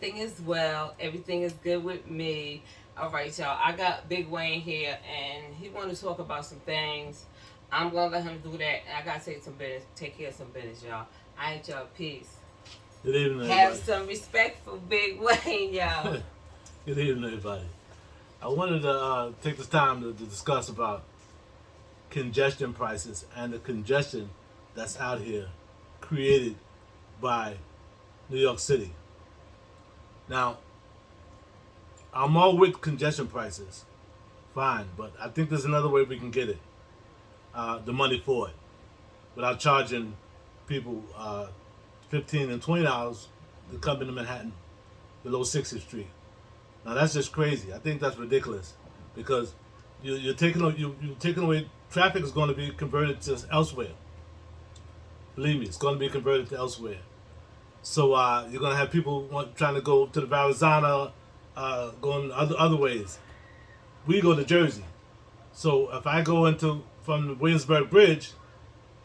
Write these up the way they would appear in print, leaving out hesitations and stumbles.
everything is well. Everything is good with me. All right, y'all. I got Big Wayne here, and he want to talk about some things. I'm gonna let him do that. I gotta take some business, take care of some business, y'all. I ain't y'all peace. Good evening, Have everybody. some respect for Big Wayne, y'all. Good evening, everybody. I wanted to take this time to discuss about congestion prices and the congestion that's out here created by New York City. Now, I'm all with congestion prices, fine, but I think there's another way we can get it, the money for it, without charging people $15 and $20 to come into Manhattan below 60th Street. Now that's just crazy. I think that's ridiculous because you're taking away traffic is going to be converted to elsewhere. Believe me, it's going to be converted to elsewhere. So you're going to have people trying to go to the Verrazano, going other ways. We go to Jersey, so if I go into from the Williamsburg Bridge,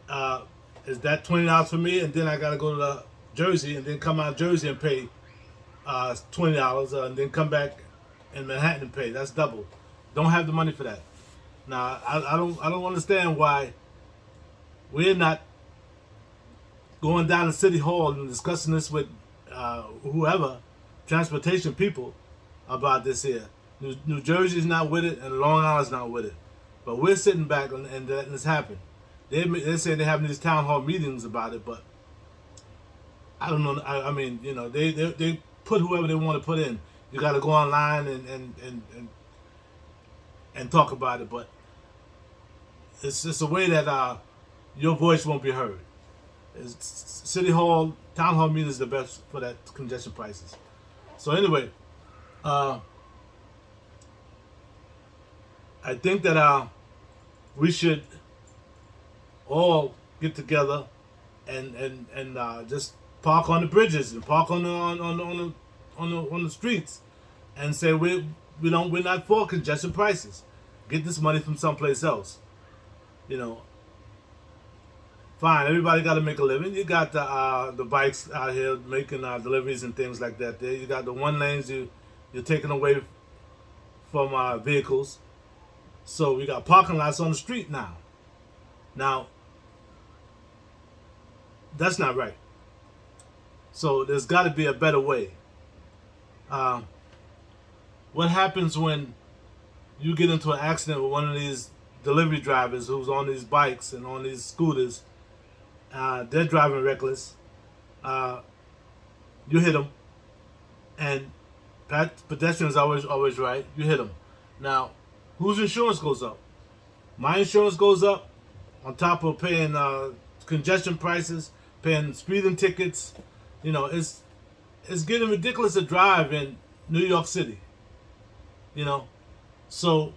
uh, is that $20 for me? And then I got to go to Jersey and then come out of Jersey and pay $20, and then come back in Manhattan and pay. That's double. Don't have the money for that. Now I don't understand why we're not going down to City Hall and discussing this with whoever, transportation people, about this here. New Jersey's not with it, and Long Island's not with it. But we're sitting back and letting this happen. They're saying they're having these town hall meetings about it, but I don't know. I mean, they put whoever they want to put in. You got to go online and talk about it, but it's just a way that your voice won't be heard. City Hall, Town Hall meeting is the best for that congestion prices. So anyway, I think that we should all get together and just park on the bridges and park on the streets and say we're not for congestion prices. Get this money from someplace else. You know, fine. Everybody got to make a living. You got the bikes out here making deliveries and things like that. There, you got the one lanes you're taking away from vehicles. So we got parking lots on the street now. Now, that's not right. So there's got to be a better way. What happens when you get into an accident with one of these delivery drivers who's on these bikes and on these scooters? They're driving reckless. You hit them, and pedestrians always right. You hit them. Now, whose insurance goes up? My insurance goes up on top of paying congestion prices, paying speeding tickets. You know, it's getting ridiculous to drive in New York City. You know, so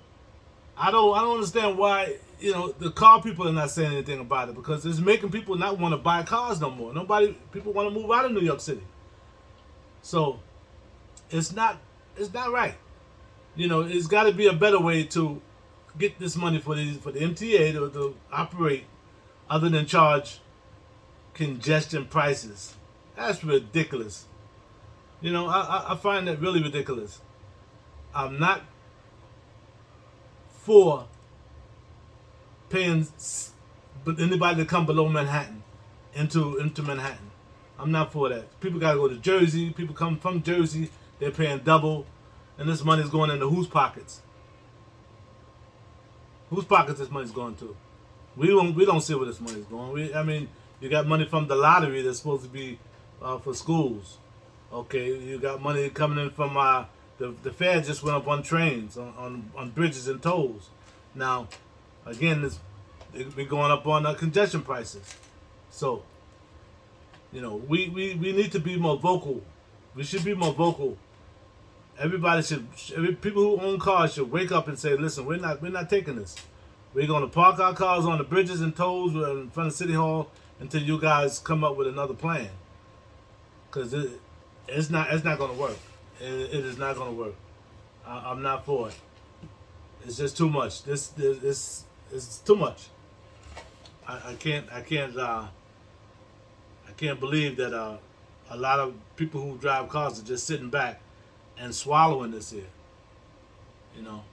I don't understand why the car people are not saying anything about it, because it's making people not want to buy cars no more. People want to move out of New York City. So it's not right. It's got to be a better way to get this money for the MTA to operate, other than charge congestion prices. That's ridiculous. I find that really ridiculous. I'm not for paying anybody to come below Manhattan into Manhattan. I'm not for that. People gotta go to Jersey. People come from Jersey. They're paying double, and this money's going into whose pockets? Whose pockets this money's going to? We don't see where this money's going. You got money from the lottery that's supposed to be for schools. Okay, you got money coming in from the fare just went up on trains, on bridges and tolls. Now, again, we're going up on congestion prices. So, we need to be more vocal. We should be more vocal. People who own cars should wake up and say, listen, we're not taking this. We're going to park our cars on the bridges and tolls in front of City Hall until you guys come up with another plan. Because it's not going to work. It is not going to work. I'm not for it. It's just too much. It's too much. I can't believe that a lot of people who drive cars are just sitting back and swallowing this here. You know,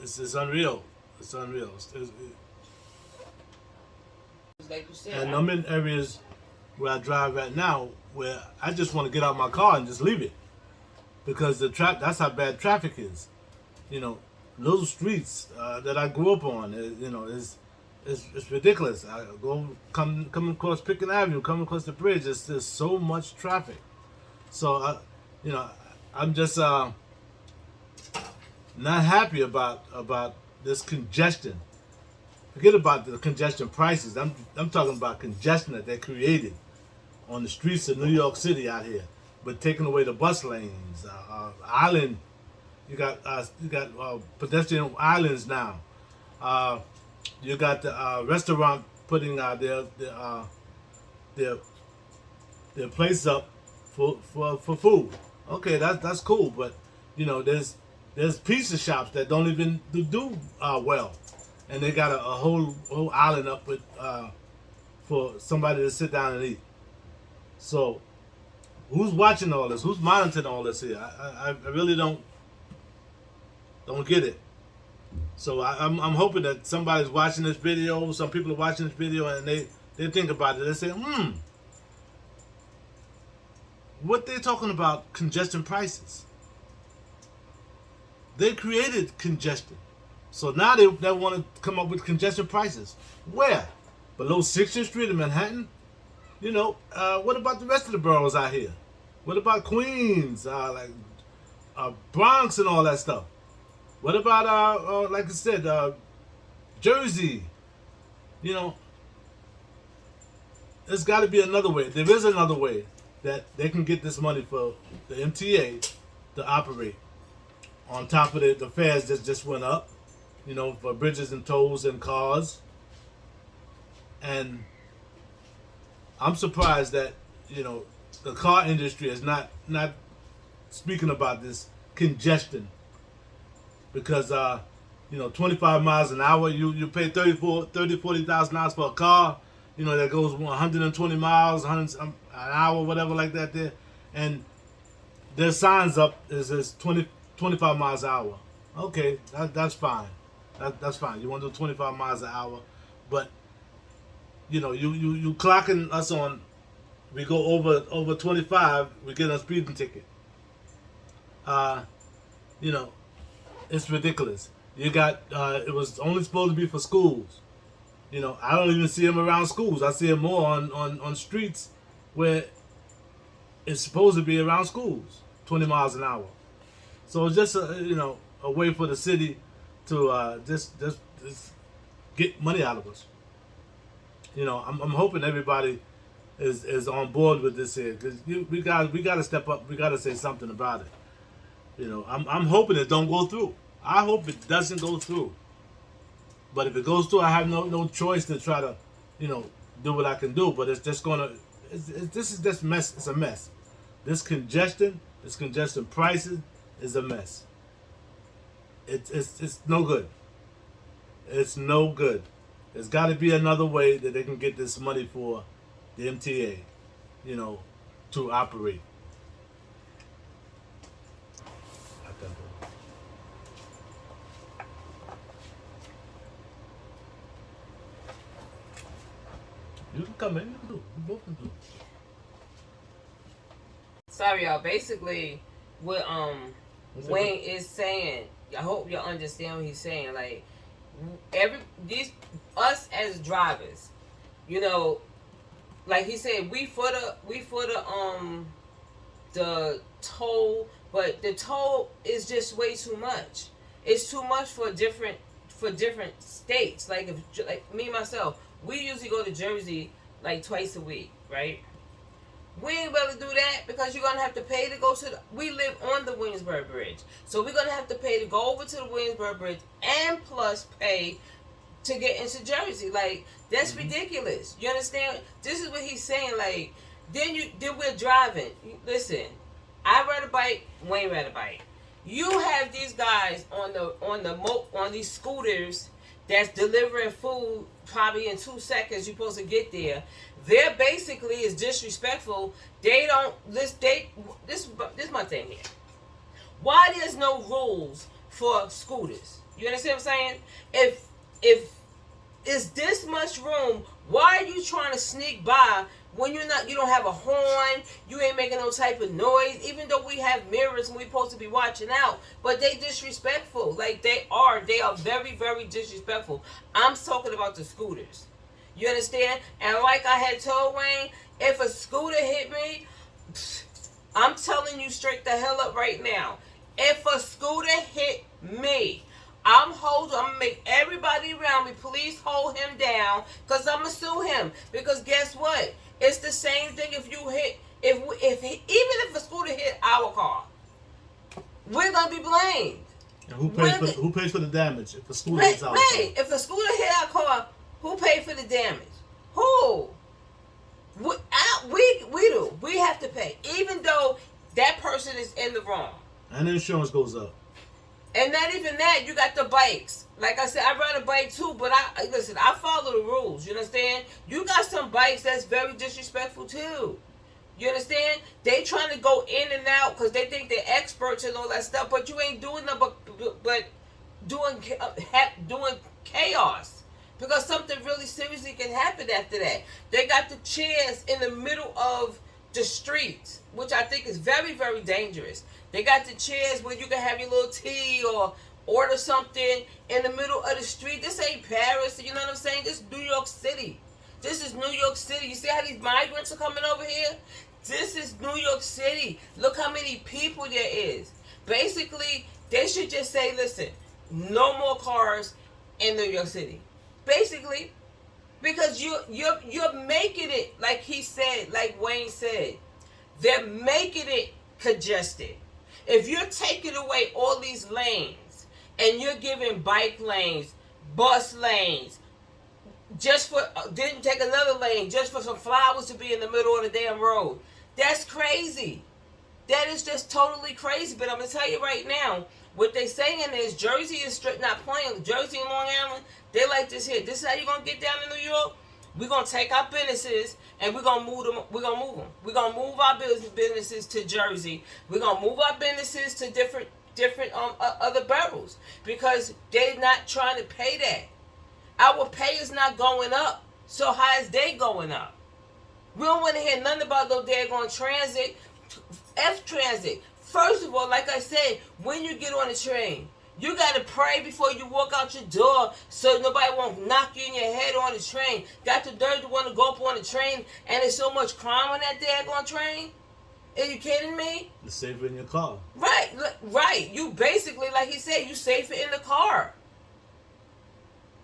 it's unreal. It's unreal. Like you said, And I'm in areas where I drive right now where I just want to get out my car and just leave it because that's how bad traffic is. You know, little streets that I grew up on, you know, it's ridiculous. I come across Pickens Avenue, coming across the bridge. There's so much traffic. So you know, I'm just not happy about this congestion. Forget about the congestion prices. I'm talking about congestion that they created on the streets of New York City out here, but taking away the bus lanes, island. You got pedestrian islands now. You got the restaurant putting their place up for food. Okay, that's cool, but you know there's pizza shops that don't even do well, and they got a whole island up with for somebody to sit down and eat. So who's watching all this? Who's monitoring all this here? I really don't get it. So I'm hoping that somebody's watching this video. Some people are watching this video and they think about it. They say, what they talking about congestion prices? They created congestion. So now they want to come up with congestion prices. Where? Below 6th Street in Manhattan? You know, what about the rest of the boroughs out here? What about Queens, Bronx and all that stuff? What about, like I said, Jersey? You know, there's got to be another way. There is another way that they can get this money for the MTA to operate. On top of the fares that just went up, you know, for bridges and tolls and cars. And I'm surprised that, you know, the car industry is not speaking about this congestion. Because, you know, 25 miles an hour, you pay $40,000 for a car, you know, that goes 120 miles, 100 an hour, whatever like that there. And their signs up is 25 miles an hour. Okay, that's fine. That's fine. You want to do 25 miles an hour. But, you know, you clocking us on, we go over 25, we get a speeding ticket. You know, it's ridiculous. You got, it was only supposed to be for schools. You know, I don't even see them around schools. I see them more on streets where it's supposed to be around schools, 20 miles an hour. So it's just, you know, a way for the city to just get money out of us. You know, I'm hoping everybody is on board with this here, because we got to step up. We got to say something about it. You know, I'm hoping it don't go through. I hope it doesn't go through. But if it goes through, I have no choice to try to, you know, do what I can do. But it's just this is just mess. It's a mess. This congestion prices is a mess. It's no good. It's no good. There's got to be another way that they can get this money for the MTA, you know, to operate. You can come in. You can do. You both can do. Sorry, y'all. Basically, what Wayne is saying, I hope y'all understand what he's saying. Like, us as drivers, you know, like he said, we for the toll, but the toll is just way too much. It's too much for different states. Like me myself, we usually go to Jersey like twice a week, right? We ain't able to do that because you're gonna have to pay to go to we live on the Williamsburg Bridge. So we're gonna have to pay to go over to the Williamsburg Bridge and plus pay to get into Jersey. Like, that's ridiculous. You understand? This is what he's saying. Like, then we're driving. Listen, I ride a bike, Wayne ride a bike. You have these guys on these scooters that's delivering food probably in 2 seconds. You're supposed to get there. They're basically is disrespectful. They don't this is my thing here. Why there's no rules for scooters? You understand what I'm saying? If it's this much room, why are you trying to sneak by when you don't have a horn, you ain't making no type of noise, even though we have mirrors and we supposed to be watching out, but they disrespectful. Like they are very, very disrespectful. I'm talking about the scooters. You understand? And like I had told Wayne, if a scooter hit me, I'm telling you straight the hell up right now. If a scooter hit me, I'm gonna make everybody around me, please hold him down, because I'm gonna sue him. Because guess what? It's the same thing if you hit, even if a scooter hit our car, we're gonna be blamed. And who pays for the damage if a scooter hits our car? Right. If a scooter hit our car, who paid for the damage? Who? We do. We have to pay, even though that person is in the wrong. And the insurance goes up. And not even that, you got the bikes. Like I said, I ride a bike too, but I follow the rules. You understand? You got some bikes that's very disrespectful too. You understand? They trying to go in and out because they think they're experts and all that stuff, but you ain't doing nothing but doing chaos. Because something really seriously can happen after that. They got the chairs in the middle of the streets, which I think is very, very dangerous. They got the chairs where you can have your little tea or order something in the middle of the street. This ain't Paris, you know what I'm saying? This is New York City. This is New York City. You see how these migrants are coming over here? This is New York City. Look how many people there is. Basically, they should just say, listen, no more cars in New York City. Basically, because you're making it, like he said, like Wayne said, they're making it congested. If you're taking away all these lanes and you're giving bike lanes, bus lanes, just for didn't take another lane just for some flowers to be in the middle of the damn road, that's crazy. That is just totally crazy. But I'm gonna tell you right now, what they saying is Jersey is not playing. Jersey and Long Island, they like this here. This is how you're gonna get down to New York. We're gonna take our businesses and we're gonna move them. We're gonna move them. We're gonna move our businesses to Jersey. We're gonna move our businesses to different other boroughs because they're not trying to pay that. Our pay is not going up. So how is they going up? We don't want to hear nothing about no daggone transit. F-Transit. First of all, like I said, when you get on the train, you got to pray before you walk out your door so nobody won't knock you in your head on the train. Got the nerve to want to go up on the train and there's so much crime on that daggone train? Are you kidding me? It's safer in your car. Right. You basically, like he said, you safer in the car.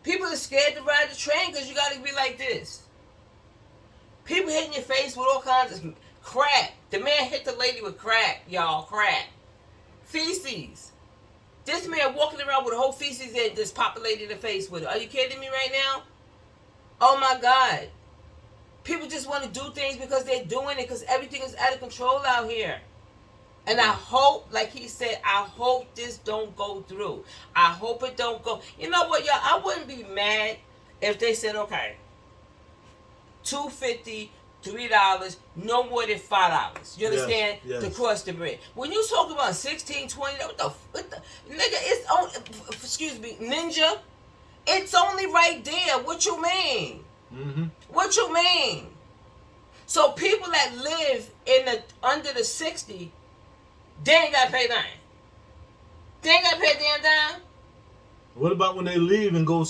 People are scared to ride the train because you got to be like this. People hitting your face with all kinds of crap. The man hit the lady with crack, y'all. Crack. Feces. This man walking around with a whole feces and just pop a lady in the face with it. Are you kidding me right now? Oh my God. People just want to do things because they're doing it because everything is out of control out here. And I hope, like he said, I hope this don't go through. I hope it don't go. You know what, y'all? I wouldn't be mad if they said, okay, $2.50, $3, no more than $5. You understand? Yes. To cross the bridge. When you talk about $16, $20, what the nigga? It's on. Excuse me, Ninja. It's only right there. What you mean? Mm-hmm. What you mean? So people that live in the under the 60, they ain't gotta pay nothing. They ain't gotta pay a damn dime. What about when they leave and go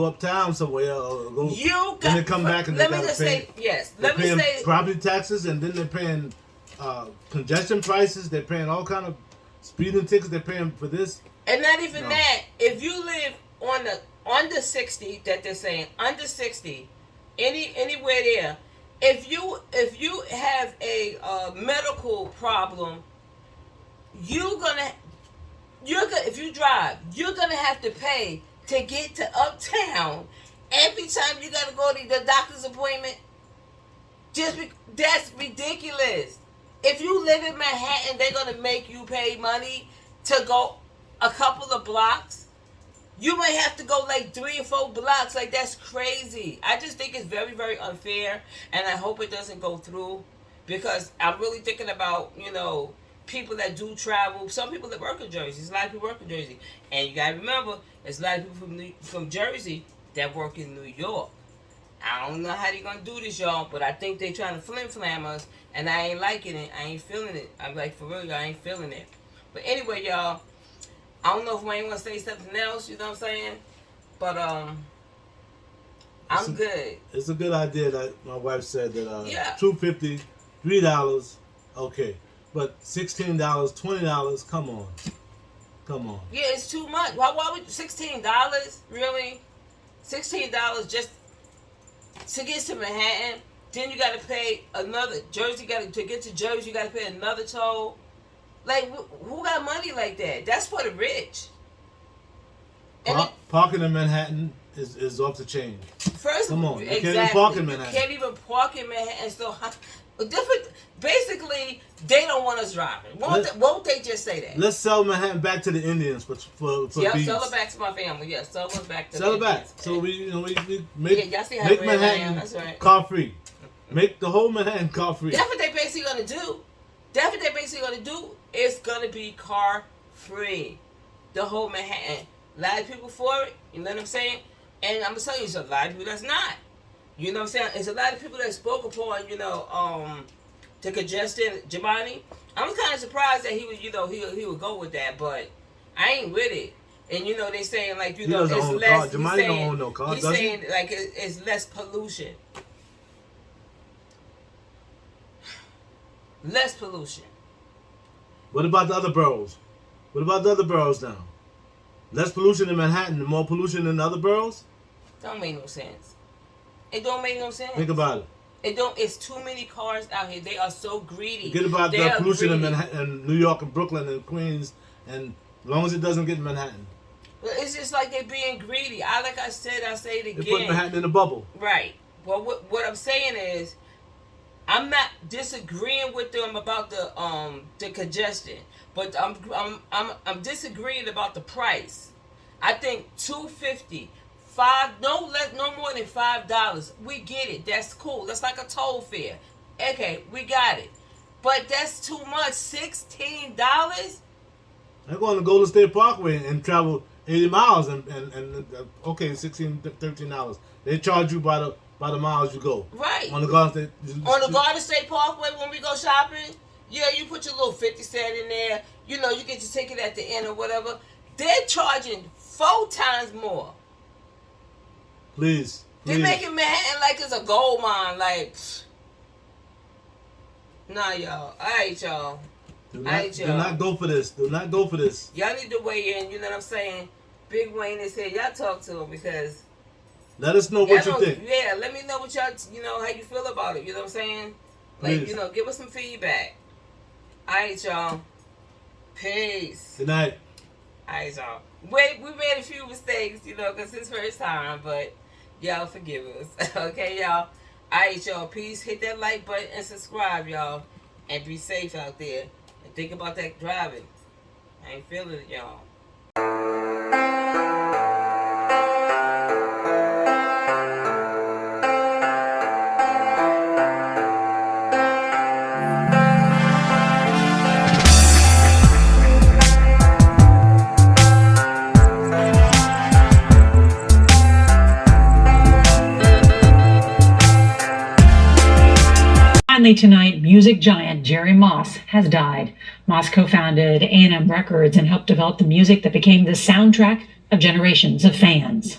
uptown somewhere or go and they come back and let they me just pay, say yes. They're Let me paying say property taxes and then they're paying congestion prices. They're paying all kind of speeding tickets. They're paying for this. And not even that. If you live on the under 60, that they're saying under 60, anywhere there, if you have a medical problem, if you drive, you're gonna have to pay to get to uptown every time you gotta go to the doctor's appointment. That's ridiculous. If you live in Manhattan, they're gonna make you pay money to go a couple of blocks. You might have to go like 3 or 4 blocks. Like, that's crazy. I just think it's very, very unfair, and I hope it doesn't go through, because I'm really thinking about, people that do travel. Some people that work in Jersey. There's a lot of people work in Jersey, and you gotta remember, there's a lot of people from Jersey that work in New York. I don't know how they're gonna do this, y'all, but I think they trying to flim-flam us, and I ain't liking it. I ain't feeling it. I'm like, for real, y'all, I ain't feeling it. But anyway, y'all, I don't know if Wayne want to say something else, you know what I'm saying? But, I'm good. It's a good idea that my wife said that, Yeah. $2.50, $3, okay. But $16, $20, come on. Come on. Yeah, it's too much. Why would $16? Really? $16 just to get to Manhattan? Then you got to pay another. To get to Jersey, you got to pay another toll. Like, who got money like that? That's for the rich. Parking in Manhattan is off the chain. First, come on, you exactly. can't even park in Manhattan. You can't even park in Manhattan. So, basically, they don't want us driving. Won't they just say that? Let's sell Manhattan back to the Indians for yeah, beads. sell it back to my family. Yeah, sell it back to sell the it back. Indians. So we make, y'all see how make red Manhattan I am. That's right. car free. Make the whole Manhattan car free. That's what they basically gonna do. It's gonna be car free. The whole Manhattan. A lot of people for it. You know what I'm saying? And I'm gonna tell you, there's a lot of people that's not. You know what I'm saying? There's a lot of people that spoke upon, the Congested Jabani. I'm kind of surprised that he would, he would go with that, but I ain't with it. And they saying like, he doesn't it's own less. Car. Jabani don't own no car. He's saying like it's less pollution. Less pollution. What about the other boroughs? What about the other boroughs now? Less pollution in Manhattan and more pollution in the other boroughs? Don't make no sense. It don't make no sense. Think about it. It's too many cars out here. They are so greedy. Forget about the pollution in Manhattan, and New York and Brooklyn and Queens, and as long as it doesn't get in Manhattan. But it's just like they're being greedy. I say it again. They put Manhattan in a bubble. Right. Well, what I'm saying is, I'm not disagreeing with them about the congestion, but I'm disagreeing about the price. I think $2.50, no more than $5. We get it. That's cool. That's like a toll fare. Okay, we got it. But that's too much. $16. They're going to Golden State Parkway and travel 80 miles and okay, $16, $13. They charge you by the miles you go. Right. On the Garden State Parkway when we go shopping, yeah, you put your little 50 cent in there. You get your ticket at the end or whatever. They're charging 4 times more. Please. They're making Manhattan like it's a gold mine. Like, nah, y'all. All right, y'all. Do not go for this. Do not go for this. Y'all need to weigh in. You know what I'm saying? Big Wayne is here. Y'all talk to him because. Let us know what you think. Yeah, let me know what y'all, how you feel about it. You know what I'm saying? Like, Please. Give us some feedback. All right, y'all. Peace. Good night. All right, y'all. We made a few mistakes, because it's first time, but y'all forgive us. Okay, y'all? All right, y'all. Peace. Hit that like button and subscribe, y'all. And be safe out there. And think about that driving. I ain't feeling it, y'all. Finally tonight, music giant Jerry Moss has died. Moss co-founded A&M Records and helped develop the music that became the soundtrack of generations of fans.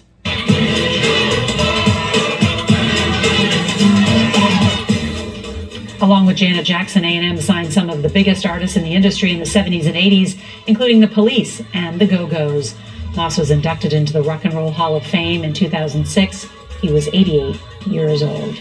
Along with Janet Jackson, A&M signed some of the biggest artists in the industry in the 70s and 80s, including the Police and the Go-Go's. Moss was inducted into the Rock and Roll Hall of Fame in 2006. He was 88 years old.